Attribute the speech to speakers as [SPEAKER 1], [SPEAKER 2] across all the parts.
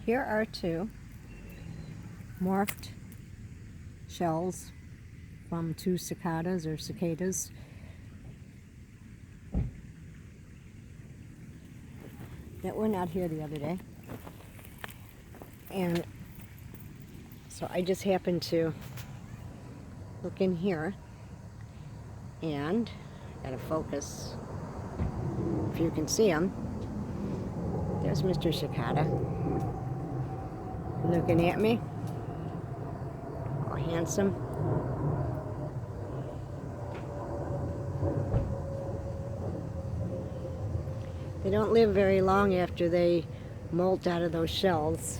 [SPEAKER 1] Here are two morphed shells from two cicadas or cicadas. That were not here the other day. And so I just happened to look in here and gotta focus if you can see him. There's Mr. Cicada looking at me, all handsome. They don't live very long after they molt out of those shells.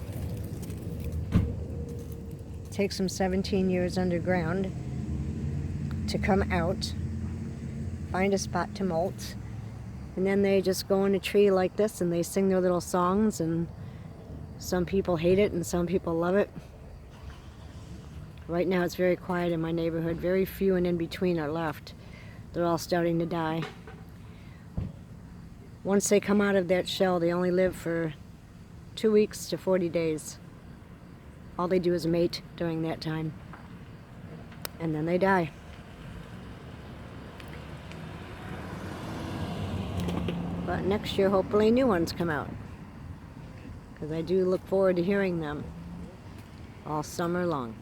[SPEAKER 1] It takes them 17 years underground to come out, find a spot to molt, and then they just go in a tree like this and they sing their little songs, and some people hate it and some people love it. Right now it's very quiet in my neighborhood. Very few and in between are left. They're all starting to die. Once they come out of that shell, they only live for 2 weeks to 40 days. All they do is mate during that time, and then they die. But next year, hopefully, new ones come out, because I do look forward to hearing them all summer long.